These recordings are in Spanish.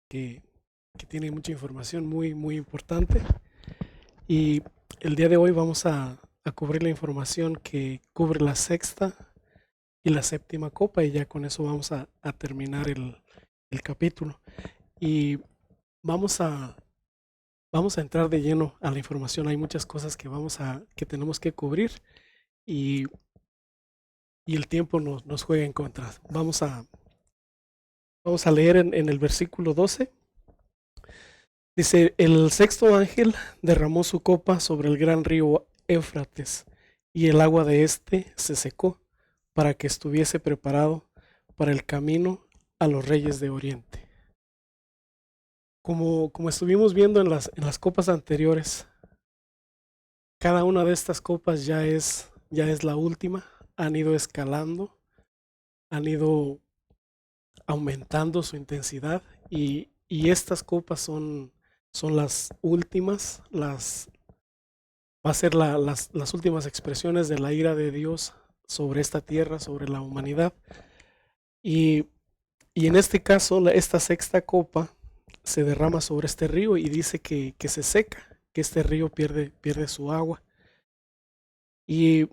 que, que tiene mucha información muy importante. Y el día de hoy vamos a cubrir la información que cubre la sexta y la séptima copa y ya con eso vamos a terminar el capítulo. Y vamos a, vamos a entrar de lleno a la información. Hay muchas cosas que tenemos que cubrir y, y el tiempo nos juega en contra. Vamos a leer en el versículo 12. Dice, el sexto ángel derramó su copa sobre el gran río Éufrates, y el agua de éste se secó, para que estuviese preparado para el camino a los reyes de Oriente. Como estuvimos viendo en las copas anteriores, cada una de estas copas ya es la última, han ido escalando, han ido aumentando su intensidad y estas copas son las últimas, va a ser las últimas expresiones de la ira de Dios sobre esta tierra, sobre la humanidad. Y, y en este caso, esta sexta copa se derrama sobre este río y dice que se seca, que este río pierde su agua. Y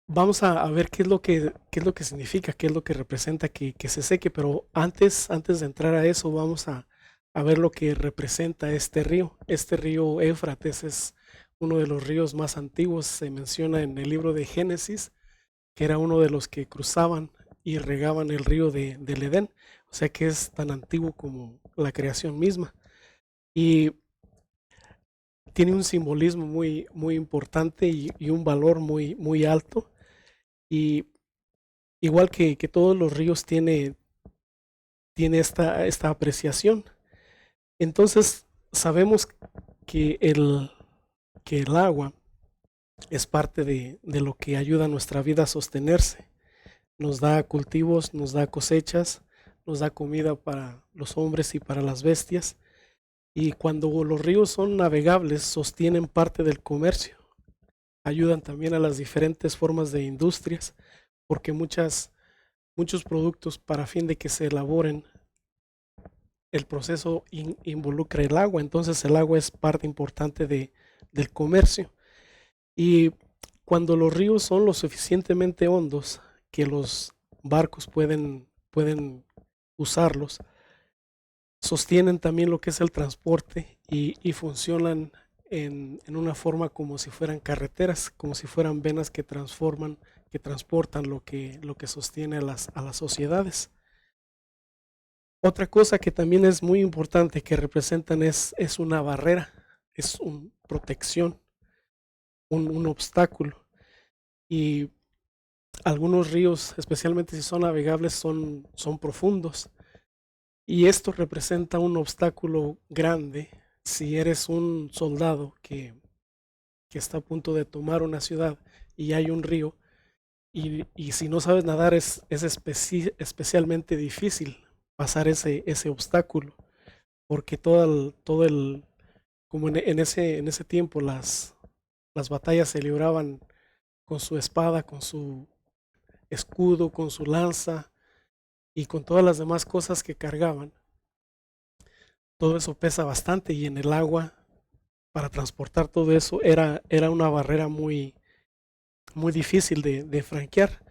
vamos a ver qué es lo que significa, qué es lo que representa que se seque, pero antes de entrar a eso, vamos a ver lo que representa este río. Este río Éufrates es uno de los ríos más antiguos, se menciona en el libro de Génesis, que era uno de los que cruzaban y regaban el río del Edén, o sea que es tan antiguo como la creación misma. Y tiene un simbolismo muy importante y un valor muy alto. Y igual que todos los ríos tiene esta apreciación. Entonces sabemos que que el agua es parte de lo que ayuda a nuestra vida a sostenerse. Nos da cultivos, nos da cosechas, nos da comida para los hombres y para las bestias. Y cuando los ríos son navegables, sostienen parte del comercio. Ayudan también a las diferentes formas de industrias, porque muchos productos para fin de que se elaboren, el proceso involucra el agua, entonces el agua es parte importante del comercio. Y cuando los ríos son lo suficientemente hondos que los barcos pueden usarlos, sostienen también lo que es el transporte y funcionan en una forma como si fueran carreteras, como si fueran venas que transportan lo que sostiene a las sociedades. Otra cosa que también es muy importante que representan es una barrera, es una protección, un obstáculo. Y algunos ríos, especialmente si son navegables, son profundos. Y esto representa un obstáculo grande si eres un soldado que está a punto de tomar una ciudad y hay un río. Y si no sabes nadar es especialmente difícil pasar ese obstáculo, porque todo el como en ese tiempo las batallas se libraban con su espada, con su escudo, con su lanza y con todas las demás cosas que cargaban. Todo eso pesa bastante y en el agua, para transportar todo eso, era una barrera muy difícil de franquear.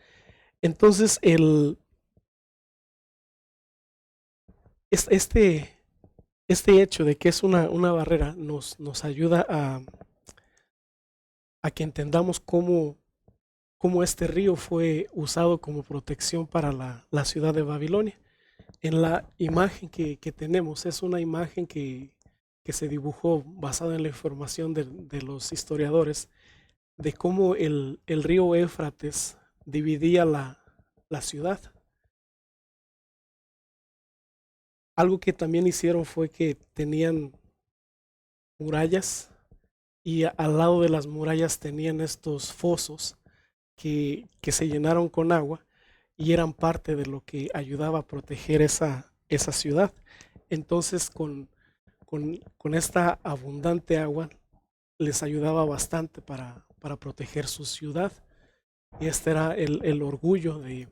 Entonces, este, este hecho de que es una barrera nos ayuda a que entendamos cómo este río fue usado como protección para la ciudad de Babilonia. En la imagen que tenemos, es una imagen que se dibujó basada en la información de los historiadores, de cómo el río Éufrates dividía la ciudad. Algo que también hicieron fue que tenían murallas y al lado de las murallas tenían estos fosos que se llenaron con agua y eran parte de lo que ayudaba a proteger esa ciudad. Entonces, con esta abundante agua les ayudaba bastante para proteger su ciudad. Y este era el orgullo de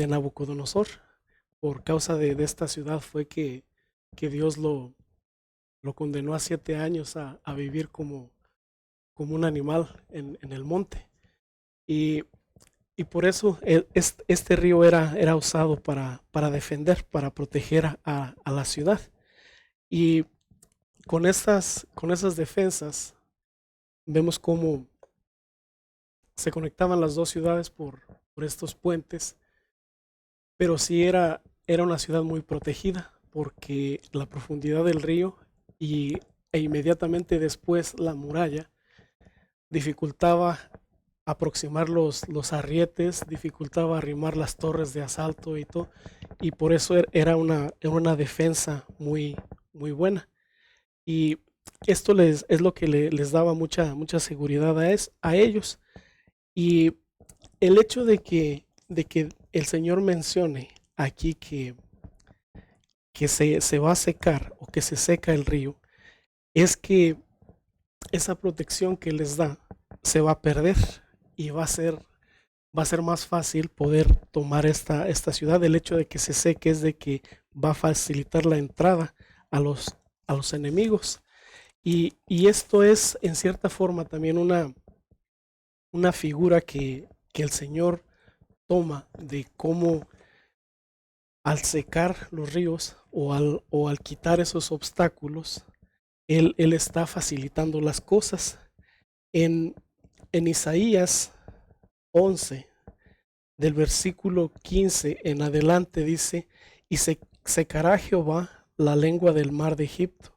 Nabucodonosor, por causa de esta ciudad fue que Dios lo condenó a 7 años a vivir como un animal en el monte. Y, y por eso este río era usado para defender, para proteger a la ciudad. Y con esas defensas vemos cómo se conectaban las dos ciudades por estos puentes, pero sí era una ciudad muy protegida porque la profundidad del río e inmediatamente después la muralla dificultaba aproximar los arrietes, dificultaba arrimar las torres de asalto y todo, y por eso era una defensa muy buena. Y esto es lo que les daba mucha seguridad a ellos. Y el hecho de que el Señor mencione aquí que se va a secar o que se seca el río, es que esa protección que les da se va a perder y va a ser más fácil poder tomar esta ciudad. El hecho de que se seque es de que va a facilitar la entrada a los enemigos. Y esto es en cierta forma también una figura que el Señor toma de cómo al secar los ríos o al quitar esos obstáculos, Él está facilitando las cosas. En, en Isaías 11, del versículo 15 en adelante dice, y secará Jehová la lengua del mar de Egipto,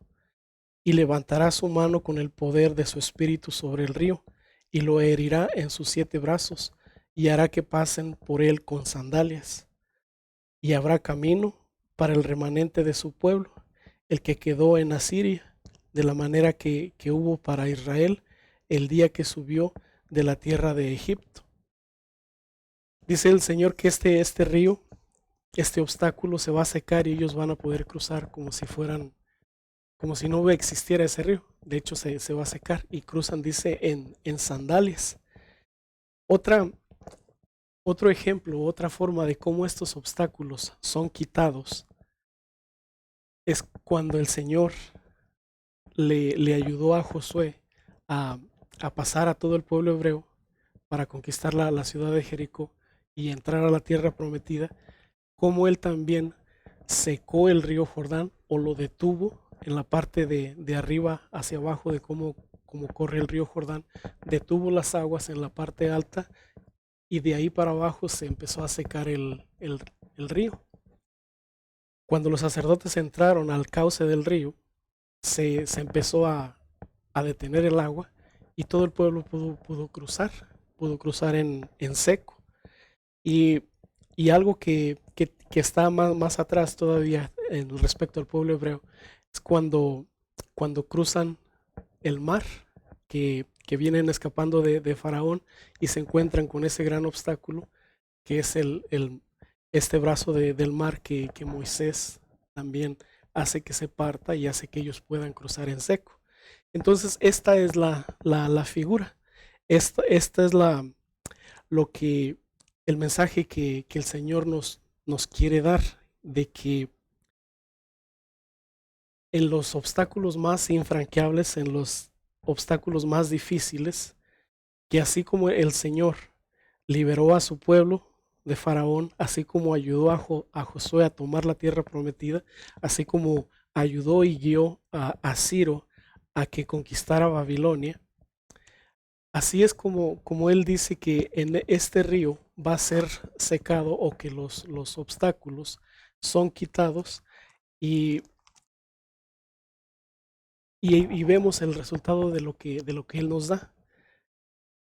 y levantará su mano con el poder de su espíritu sobre el río, y lo herirá en sus 7 brazos, y hará que pasen por él con sandalias. Y habrá camino para el remanente de su pueblo, el que quedó en Asiria, de la manera que hubo para Israel el día que subió de la tierra de Egipto. Dice el Señor que este río, este obstáculo se va a secar y ellos van a poder cruzar como si no existiera ese río. De hecho, se va a secar y cruzan, dice, en sandalias. Otra, Otro ejemplo, otra forma de cómo estos obstáculos son quitados es cuando el Señor le ayudó a Josué a, a pasar a todo el pueblo hebreo para conquistar la ciudad de Jericó y entrar a la tierra prometida, como él también secó el río Jordán o lo detuvo en la parte de arriba hacia abajo de cómo corre el río Jordán, detuvo las aguas en la parte alta y de ahí para abajo se empezó a secar el río. Cuando los sacerdotes entraron al cauce del río, se empezó a detener el agua y todo el pueblo pudo cruzar en seco. Y, y algo que está más atrás todavía en respecto al pueblo hebreo es cuando cruzan el mar, que vienen escapando de Faraón y se encuentran con ese gran obstáculo que es este brazo del mar que Moisés también hace que se parta y hace que ellos puedan cruzar en seco. Entonces, esta es la figura. Esta es lo que el mensaje que el Señor nos quiere dar, de que en los obstáculos más infranqueables, en los obstáculos más difíciles, que así como el Señor liberó a su pueblo de Faraón, así como ayudó a Josué a tomar la tierra prometida, así como ayudó y guió a Ciro a que conquistara Babilonia, así es como él dice que en este río va a ser secado o que los obstáculos son quitados y, y vemos el resultado de lo que él nos da,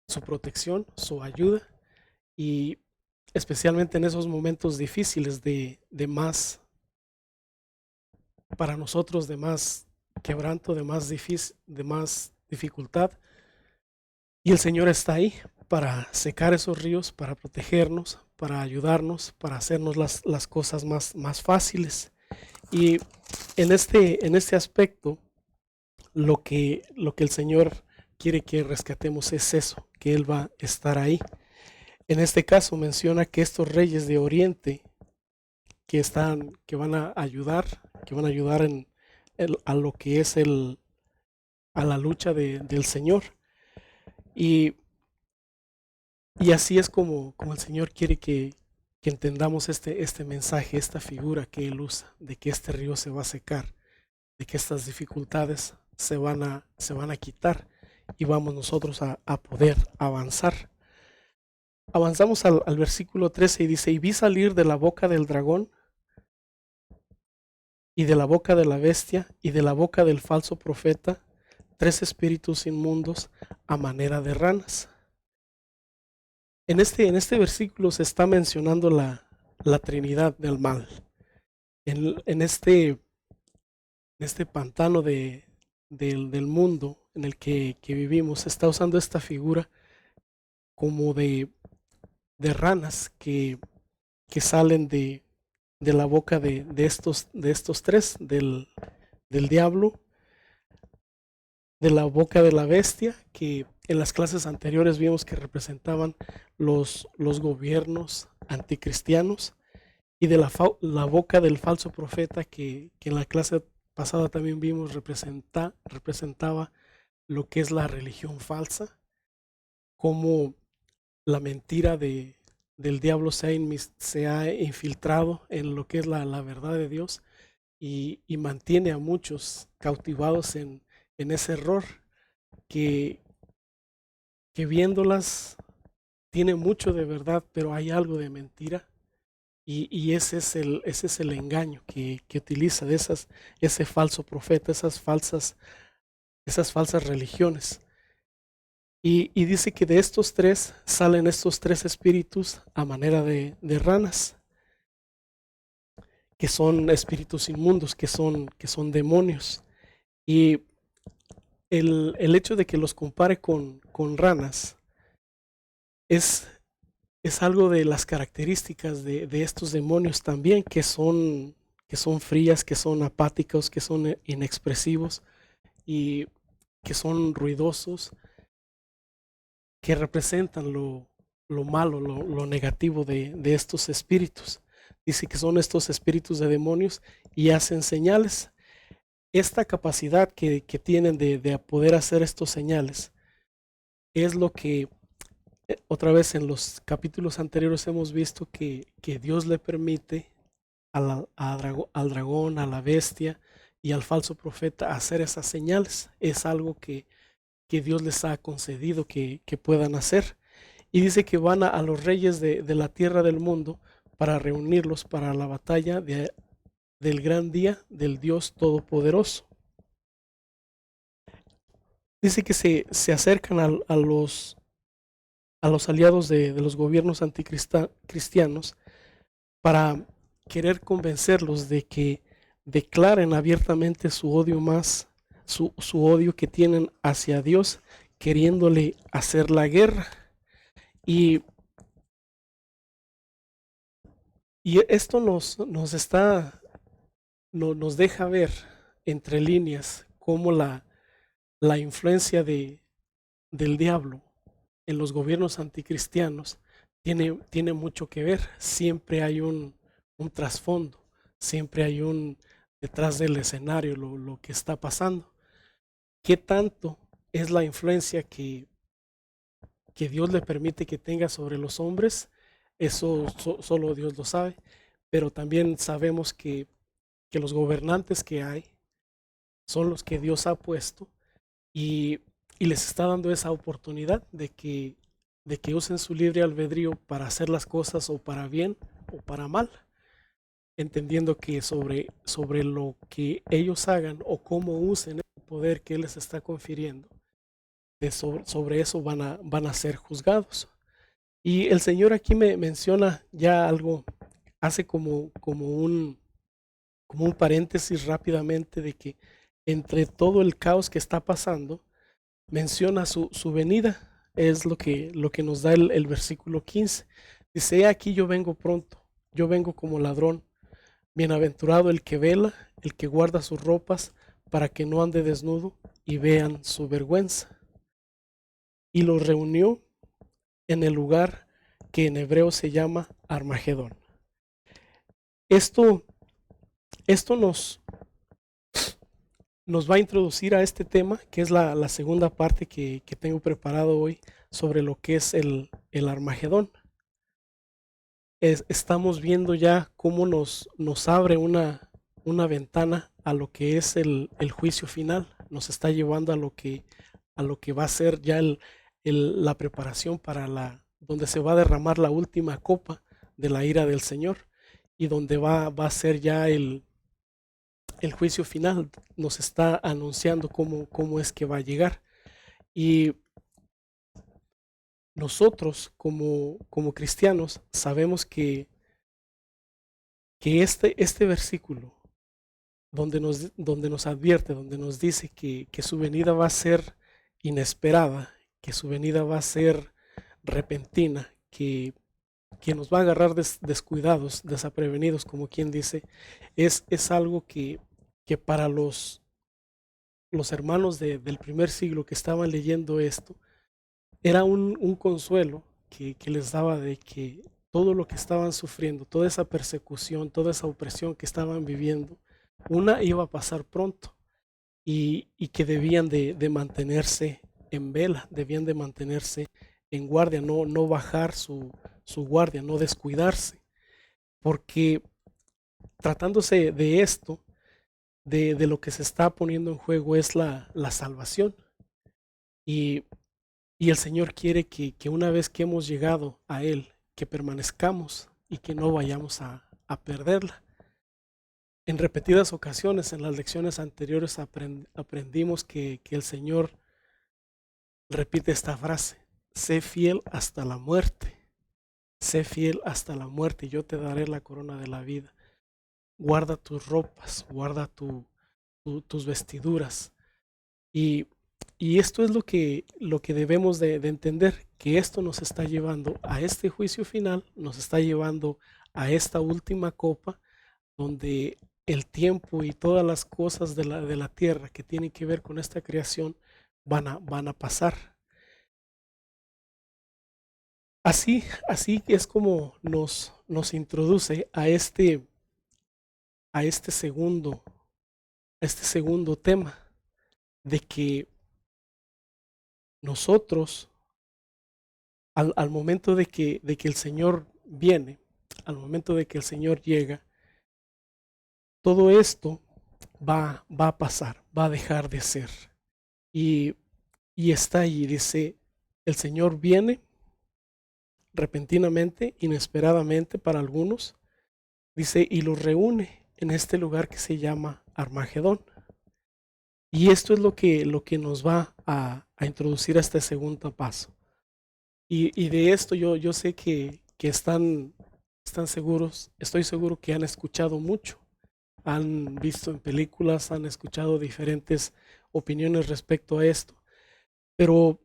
su protección, su ayuda y especialmente en esos momentos difíciles de más, para nosotros, de más quebranto, de más dificultad. Y el Señor está ahí para secar esos ríos, para protegernos, para ayudarnos, para hacernos las cosas más fáciles. Y en este aspecto, lo que el Señor quiere que rescatemos es eso, que Él va a estar ahí. En este caso menciona que estos reyes de Oriente que van a ayudar, a lo que es a la lucha del Señor. Y, y así es como el Señor quiere que entendamos este mensaje, esta figura que Él usa, de que este río se va a secar, de que estas dificultades se van a quitar y vamos nosotros a poder avanzar. Avanzamos al versículo 13 y dice, y vi salir de la boca del dragón y de la boca de la bestia y de la boca del falso profeta 3 espíritus inmundos a manera de ranas. En este versículo se está mencionando la Trinidad del mal. En este pantano del mundo en el que vivimos, se está usando esta figura como de ranas que salen de la boca de estos tres, del diablo, de la boca de la bestia, que en las clases anteriores vimos que representaban los gobiernos anticristianos, y de la boca del falso profeta, que en la clase pasada también vimos representaba lo que es la religión falsa, como la mentira del diablo se ha infiltrado en lo que es la verdad de Dios y mantiene a muchos cautivados en ese error que, que viéndolas tiene mucho de verdad, pero hay algo de mentira. Y ese es el engaño que utiliza ese falso profeta, esas falsas religiones. Y dice que de estos tres salen estos tres espíritus a manera de ranas, que son espíritus inmundos, que son demonios. Y el hecho de que los compare con ranas es, es algo de las características de estos demonios también, que son frías, que son apáticos, que son inexpresivos y que son ruidosos, que representan lo malo, lo negativo de estos espíritus. Dice que son estos espíritus de demonios y hacen señales. Esta capacidad que tienen de poder hacer estos señales es lo que otra vez en los capítulos anteriores hemos visto que Dios le permite al dragón, a la bestia y al falso profeta hacer esas señales. Es algo que Dios les ha concedido que puedan hacer. Y dice que van a los reyes de la tierra del mundo para reunirlos para la batalla del gran día del Dios Todopoderoso. Dice que se acercan a los aliados de los gobiernos anticristianos para querer convencerlos de que declaren abiertamente su odio su odio que tienen hacia Dios, queriéndole hacer la guerra. Y, y esto nos deja ver entre líneas cómo la influencia del diablo en los gobiernos anticristianos tiene mucho que ver. Siempre hay un trasfondo, siempre hay detrás del escenario lo que está pasando. ¿Qué tanto es la influencia que Dios le permite que tenga sobre los hombres? Eso solo Dios lo sabe, pero también sabemos que los gobernantes que hay son los que Dios ha puesto y, y les está dando esa oportunidad de que usen su libre albedrío para hacer las cosas o para bien o para mal, entendiendo que sobre lo que ellos hagan o cómo usen el poder que Él les está confiriendo, sobre eso van a ser juzgados. Y el Señor aquí me menciona ya algo, hace como un paréntesis rápidamente de que entre todo el caos que está pasando, menciona su venida. Es lo que nos da el versículo 15. Dice, he aquí yo vengo pronto, yo vengo como ladrón. Bienaventurado el que vela, el que guarda sus ropas, para que no ande desnudo y vean su vergüenza. Y los reunió en el lugar que en hebreo se llama Armagedón. Esto, esto nos va a introducir a este tema, que es la segunda parte que tengo preparado hoy sobre lo que es el Armagedón. Estamos viendo ya cómo nos abre una ventana a lo que es el juicio final. Nos está llevando a lo que va a ser ya la preparación para donde se va a derramar la última copa de la ira del Señor y donde va a ser ya el juicio final. Nos está anunciando cómo es que va a llegar. Y nosotros como cristianos sabemos que este versículo donde nos advierte, donde nos dice que su venida va a ser inesperada, que su venida va a ser repentina, que nos va a agarrar descuidados, desaprevenidos, como quien dice, es algo que para los hermanos del primer siglo que estaban leyendo esto, era un consuelo que les daba de que todo lo que estaban sufriendo, toda esa persecución, toda esa opresión que estaban viviendo, una iba a pasar pronto y que debían de mantenerse en vela, debían de mantenerse en guardia, no bajar su guardia, no descuidarse, porque tratándose de esto, de lo que se está poniendo en juego es la salvación. Y, y el Señor quiere que una vez que hemos llegado a Él, que permanezcamos y que no vayamos a perderla. En repetidas ocasiones, en las lecciones anteriores, aprendimos que el Señor repite esta frase: sé fiel hasta la muerte, sé fiel hasta la muerte y yo te daré la corona de la vida. Guarda tus ropas, guarda tus vestiduras. Y, y esto es lo que debemos de entender, que esto nos está llevando a este juicio final, nos está llevando a esta última copa, donde el tiempo y todas las cosas de la tierra que tienen que ver con esta creación van a pasar. Así es como nos introduce a este segundo, a este segundo tema, de que nosotros, al momento de que el Señor viene, al momento de que el Señor llega, todo esto va a pasar, va a dejar de ser. Y, y está ahí, dice, el Señor viene repentinamente, inesperadamente para algunos, dice, y los reúne en este lugar que se llama Armagedón. Y esto es lo que nos va a introducir a este segundo paso. Y de esto yo sé que están seguros, estoy seguro que han escuchado mucho, han visto en películas, han escuchado diferentes opiniones respecto a esto. Pero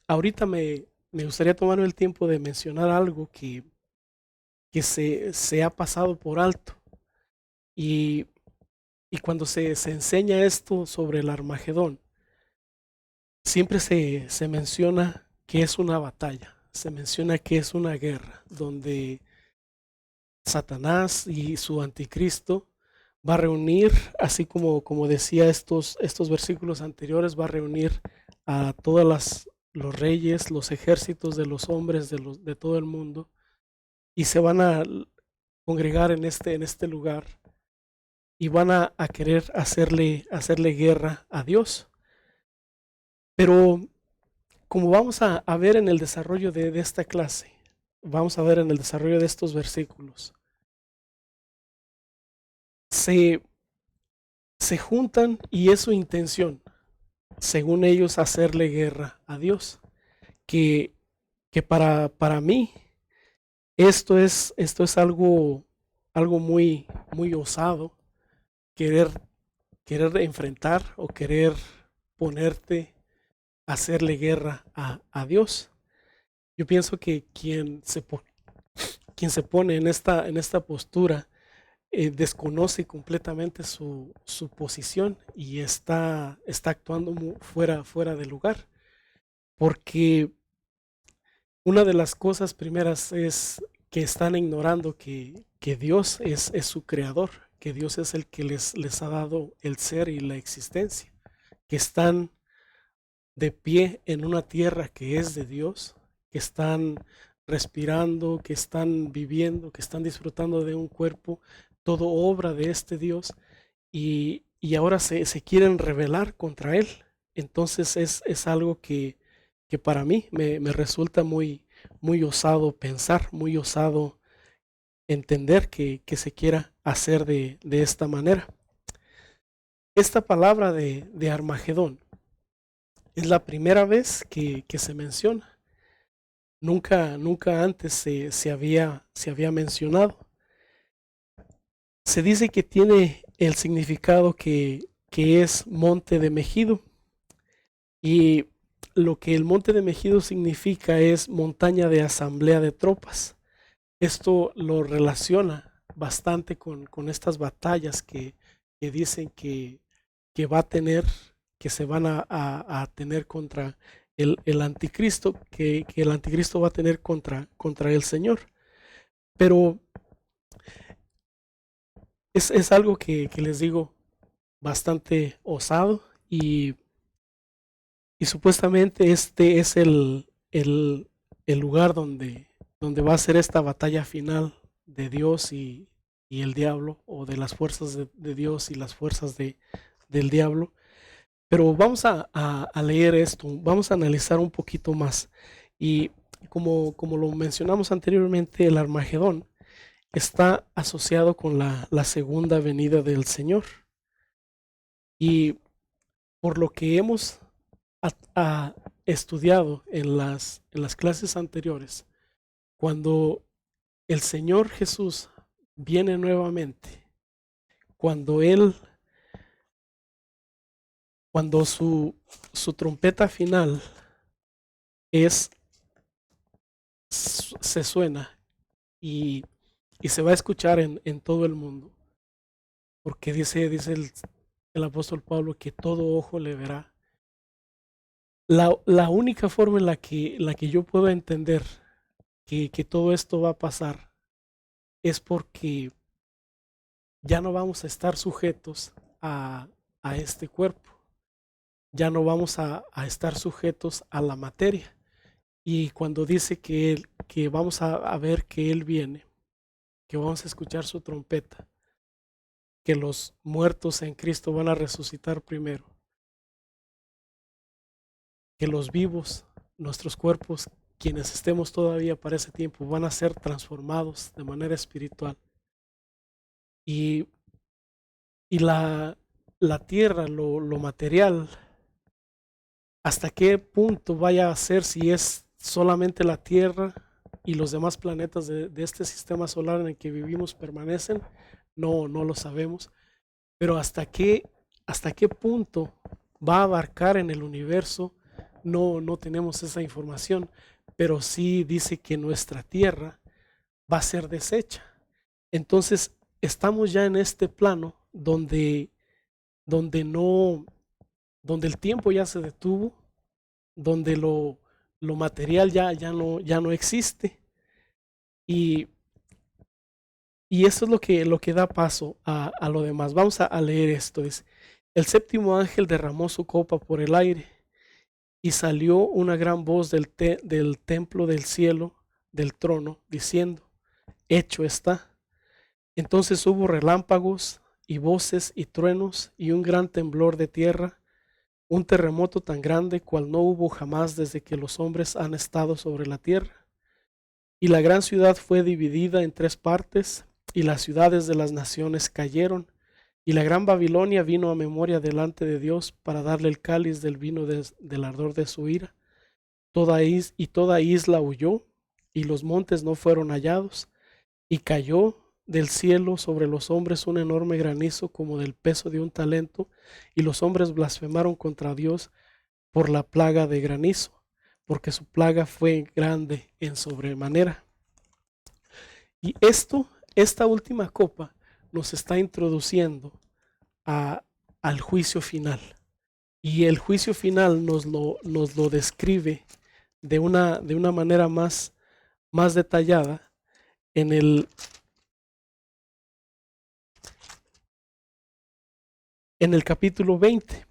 ahorita me gustaría tomarme el tiempo de mencionar algo que se ha pasado por alto. Y, y cuando se enseña esto sobre el Armagedón, siempre se menciona que es una batalla, se menciona que es una guerra donde Satanás y su anticristo va a reunir, así como decía estos versículos anteriores, va a reunir a todas los reyes, los ejércitos de los hombres de todo el mundo y se van a congregar en este lugar y van a querer hacerle guerra a Dios. Pero como vamos a ver en el desarrollo de esta clase, vamos a ver en el desarrollo de estos versículos, se, se juntan y es su intención, según ellos, hacerle guerra a Dios. Que, que para mí esto es algo muy osado, querer, querer enfrentar o querer ponerte a hacerle guerra a Dios. Yo pienso que quien se pone en esta postura desconoce completamente su posición y está actuando fuera de lugar. Porque una de las cosas primeras es que están ignorando que Dios es su creador, que Dios es el que les ha dado el ser y la existencia, que están de pie en una tierra que es de Dios, que están respirando, que están viviendo, que están disfrutando de un cuerpo, todo obra de este Dios, y ahora se quieren rebelar contra Él. Entonces es algo que para mí me resulta muy osado pensar, muy osado entender que se quiera hacer de esta manera. Esta palabra de Armagedón es la primera vez que se menciona. Nunca antes se había mencionado. Se dice que tiene el significado que es monte de Megido, y lo que el monte de Megido significa es montaña de asamblea de tropas. Esto lo relaciona bastante con estas batallas que dicen que va a tener, que se van a tener contra el anticristo, que el anticristo va a tener contra el Señor. Pero es algo que les digo bastante osado, y supuestamente este es el lugar donde va a ser esta batalla final de Dios y el diablo, o de las fuerzas de Dios y las fuerzas del diablo. Pero vamos a leer esto, vamos a analizar un poquito más. Y como lo mencionamos anteriormente, el Armagedón está asociado con la segunda venida del Señor. Y por lo que hemos estudiado en las clases anteriores, cuando el Señor Jesús viene nuevamente, cuando Él, cuando su trompeta final es, se suena, y, y se va a escuchar en todo el mundo, porque dice el apóstol Pablo que todo ojo le verá. La única forma en la que yo puedo entender que todo esto va a pasar es porque ya no vamos a estar sujetos a este cuerpo, ya no vamos a estar sujetos a la materia. Y cuando dice que vamos a ver que Él viene, que vamos a escuchar su trompeta, que los muertos en Cristo van a resucitar primero, que los vivos, nuestros cuerpos, quienes estemos todavía para ese tiempo, van a ser transformados de manera espiritual. Y, y la tierra, lo material, hasta qué punto vaya a ser, si es solamente la Tierra y los demás planetas de este sistema solar en el que vivimos permanecen, no lo sabemos. Pero hasta qué punto va a abarcar en el universo, no tenemos esa información, pero sí dice que nuestra Tierra va a ser deshecha. Entonces estamos ya en este plano donde no, donde el tiempo ya se detuvo, donde lo material ya no existe, y, y eso es lo que da paso a lo demás. Vamos a leer esto. Dice: el séptimo ángel derramó su copa por el aire, y salió una gran voz del templo del cielo, del trono, diciendo: hecho está. Entonces hubo relámpagos y voces y truenos y un gran temblor de tierra, un terremoto tan grande cual no hubo jamás desde que los hombres han estado sobre la tierra. Y la gran ciudad fue dividida en tres partes, y las ciudades de las naciones cayeron, y la gran Babilonia vino a memoria delante de Dios para darle el cáliz del vino del ardor de su ira. Toda isla huyó, y los montes no fueron hallados, y cayó del cielo sobre los hombres un enorme granizo como del peso de un talento, y los hombres blasfemaron contra Dios por la plaga de granizo, porque su plaga fue grande en sobremanera. Y esta última copa nos está introduciendo a, al juicio final. Y el juicio final nos lo describe de una manera más detallada en en el capítulo 20,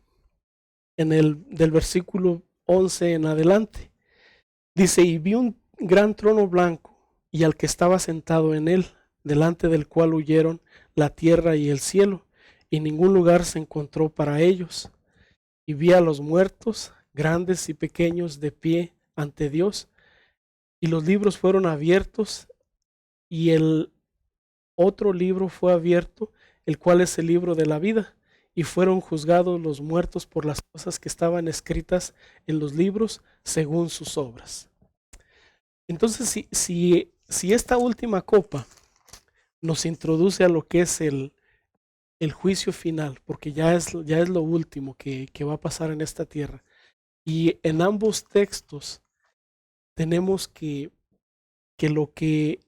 del versículo 11 en adelante. Dice, y vi un gran trono blanco y al que estaba sentado en él, delante del cual huyeron la tierra y el cielo, y ningún lugar se encontró para ellos. Y vi a los muertos, grandes y pequeños, de pie ante Dios, y los libros fueron abiertos, y el otro libro fue abierto, el cual es el libro de la vida, y fueron juzgados los muertos por las cosas que estaban escritas en los libros según sus obras. Entonces, si esta última copa nos introduce a lo que es el juicio final, porque ya es lo último que va a pasar en esta tierra, y en ambos textos tenemos que lo que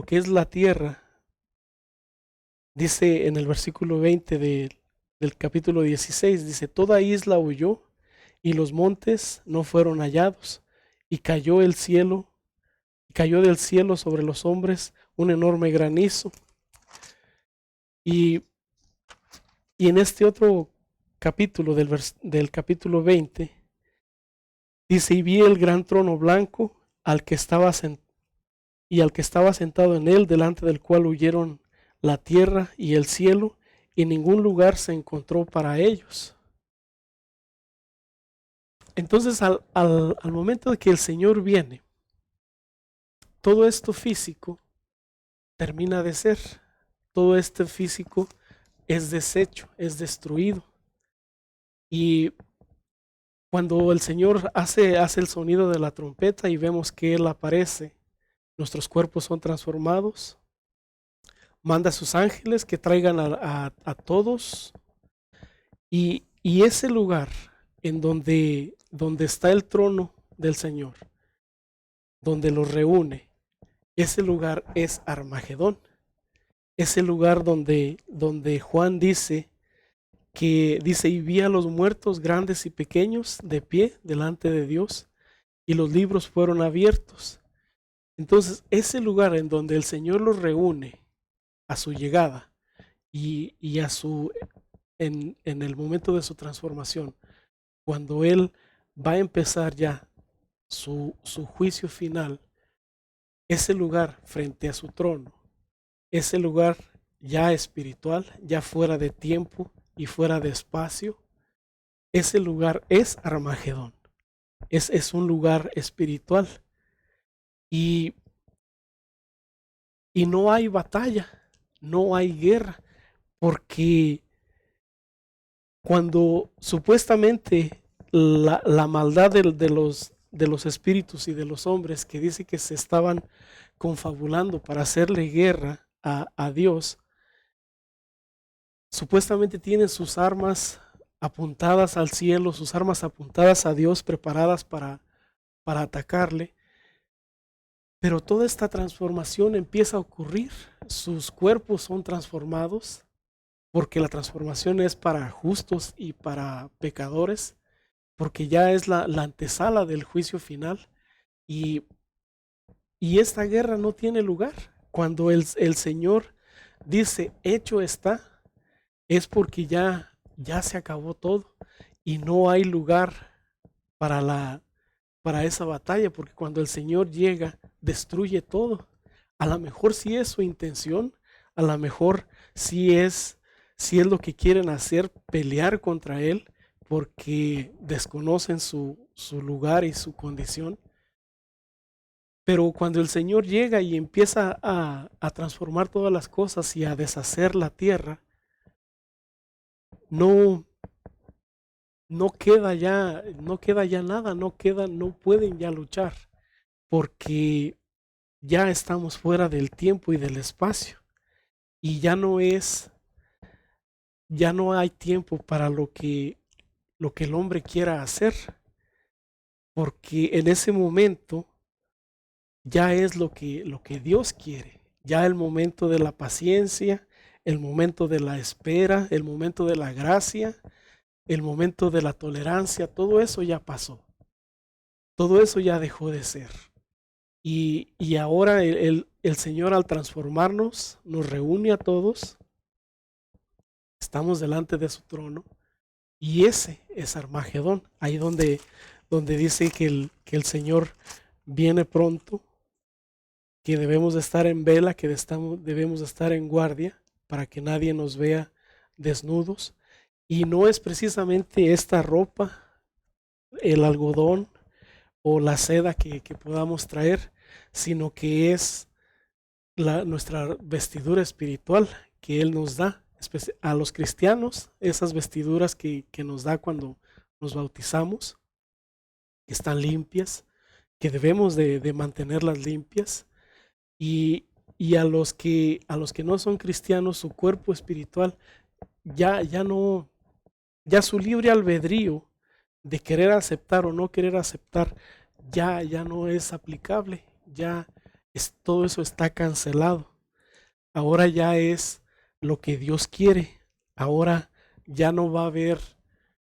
es la tierra, dice en el versículo 20 del capítulo 16, dice, toda isla huyó y los montes no fueron hallados, y cayó del cielo sobre los hombres un enorme granizo. Y, y en este otro capítulo, del capítulo 20, dice, y vi el gran trono blanco y al que estaba sentado en él, delante del cual huyeron la tierra y el cielo, y ningún lugar se encontró para ellos. Entonces, al momento de que el Señor viene, todo esto físico termina de ser. Todo este físico es deshecho, es destruido. Y cuando el Señor hace el sonido de la trompeta y vemos que Él aparece, nuestros cuerpos son transformados, manda a sus ángeles que traigan a todos, y ese lugar en donde está el trono del Señor, donde los reúne, ese lugar es Armagedón. Ese lugar donde Juan dice, y vi a los muertos grandes y pequeños de pie delante de Dios, y los libros fueron abiertos. Entonces, ese lugar en donde el Señor los reúne a su llegada y en el momento de su transformación, cuando Él va a empezar ya su juicio final, ese lugar frente a su trono, ese lugar ya espiritual, ya fuera de tiempo y fuera de espacio, ese lugar es Armagedón, es un lugar espiritual, y, y no hay batalla, no hay guerra, porque cuando supuestamente la maldad de los espíritus y de los hombres, que dice que se estaban confabulando para hacerle guerra a Dios, supuestamente tienen sus armas apuntadas al cielo, sus armas apuntadas a Dios, preparadas para atacarle. Pero toda esta transformación empieza a ocurrir. Sus cuerpos son transformados, porque la transformación es para justos y para pecadores, porque ya es la antesala del juicio final. Y, y esta guerra no tiene lugar. Cuando el Señor dice, hecho está, es porque ya se acabó todo y no hay lugar para esa batalla, porque cuando el Señor llega, destruye todo. A lo mejor sí es su intención, a lo mejor sí es lo que quieren hacer, pelear contra Él, porque desconocen su lugar y su condición. Pero cuando el Señor llega y empieza a transformar todas las cosas y a deshacer la tierra, no, no queda ya nada, no pueden ya luchar, porque ya estamos fuera del tiempo y del espacio, y ya no hay tiempo para lo que el hombre quiera hacer, porque en ese momento ya es lo que Dios quiere, ya el momento de la paciencia, el momento de la espera, el momento de la gracia, el momento de la tolerancia, todo eso ya pasó, todo eso ya dejó de ser. Y ahora el Señor, al transformarnos, nos reúne a todos Estamos delante de su trono y ese es Armagedón, ahí donde dice que el Señor viene pronto, que debemos de estar en vela, que debemos de estar en guardia para que nadie nos vea desnudos. Y no es precisamente esta ropa, el algodón o la seda que podamos traer, sino que es nuestra vestidura espiritual que Él nos da. A los cristianos, esas vestiduras que nos da cuando nos bautizamos, que están limpias, que debemos de mantenerlas limpias. Y a los que no son cristianos, su cuerpo espiritual ya no, ya su libre albedrío de querer aceptar o no querer aceptar, ya no es aplicable, todo eso está cancelado. Ahora ya es lo que Dios quiere. Ahora ya no va a haber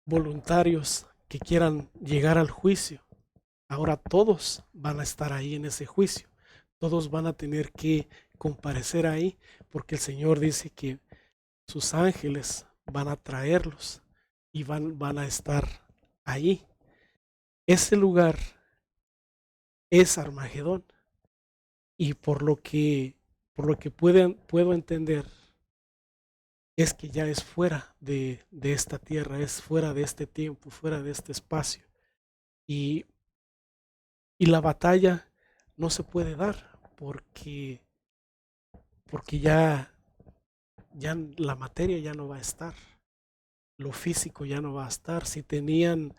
voluntarios que quieran llegar al juicio. Ahora todos van a estar ahí en ese juicio. Todos van a tener que comparecer ahí porque el Señor dice que sus ángeles van a traerlos y van a estar ahí. Ese lugar es Armagedón y por lo que puedo entender es que ya es fuera de esta tierra, es fuera de este tiempo, fuera de este espacio. Y, y la batalla no se puede dar porque ya la materia ya no va a estar, lo físico ya no va a estar. Si tenían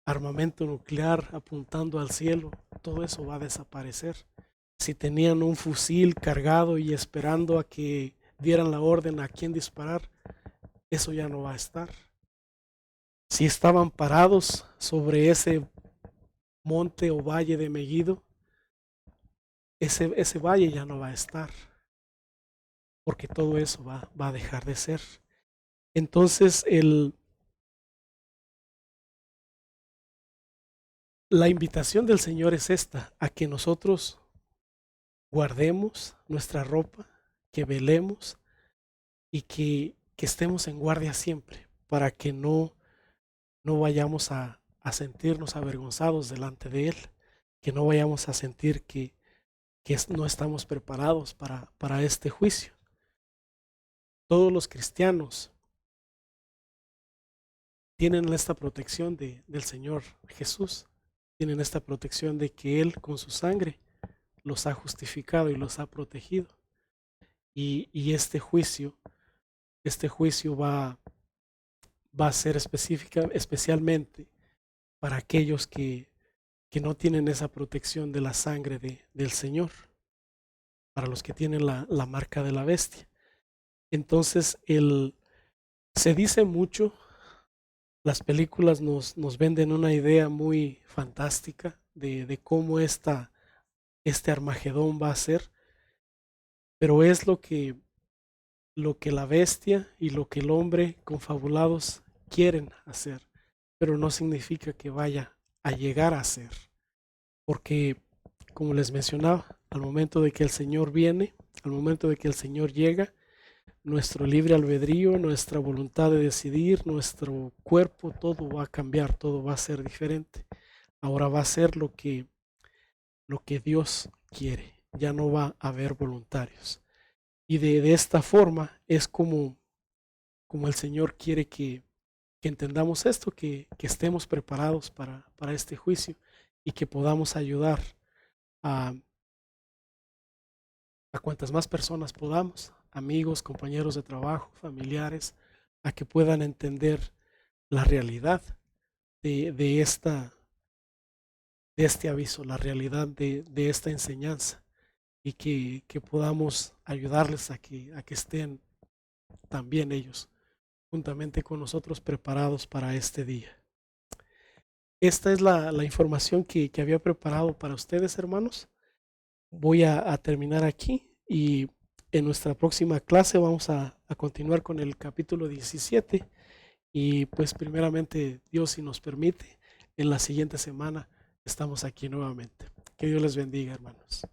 armamento nuclear apuntando al cielo, todo eso va a desaparecer. Si tenían un fusil cargado y esperando a que dieran la orden a quién disparar, eso ya no va a estar. Si estaban parados sobre ese monte o valle de Megiddo, ese valle ya no va a estar, porque todo eso va a dejar de ser. Entonces, la invitación del Señor es esta, a que nosotros guardemos nuestra ropa, que velemos y que estemos en guardia siempre, para que no vayamos a sentirnos avergonzados delante de Él, que no vayamos a sentir que no estamos preparados para este juicio. Todos los cristianos tienen esta protección del Señor Jesús, tienen esta protección de que Él con su sangre los ha justificado y los ha protegido. Y este juicio va a ser especialmente para aquellos que no tienen esa protección de la sangre del Señor, para los que tienen la marca de la bestia. Entonces, se dice mucho, las películas nos venden una idea muy fantástica de cómo este Armagedón va a ser, pero es lo que la bestia y lo que el hombre confabulados quieren hacer, pero no significa que vaya a llegar a ser, porque como les mencionaba, al momento de que el Señor viene, al momento de que el Señor llega, nuestro libre albedrío, nuestra voluntad de decidir, nuestro cuerpo, todo va a cambiar, todo va a ser diferente. Ahora va a ser lo que Dios quiere, ya no va a haber voluntarios. Y de esta forma es como el Señor quiere que entendamos esto, que estemos preparados para este juicio y que podamos ayudar a cuantas más personas podamos, amigos, compañeros de trabajo, familiares, a que puedan entender la realidad de este aviso, la realidad de esta enseñanza y que podamos ayudarles a que estén también ellos juntamente con nosotros preparados para este día. Esta es la información que había preparado para ustedes, hermanos. Voy a terminar aquí y en nuestra próxima clase vamos a continuar con el capítulo 17 y pues primeramente Dios, si nos permite, en la siguiente semana estamos aquí nuevamente. Que Dios les bendiga, hermanos.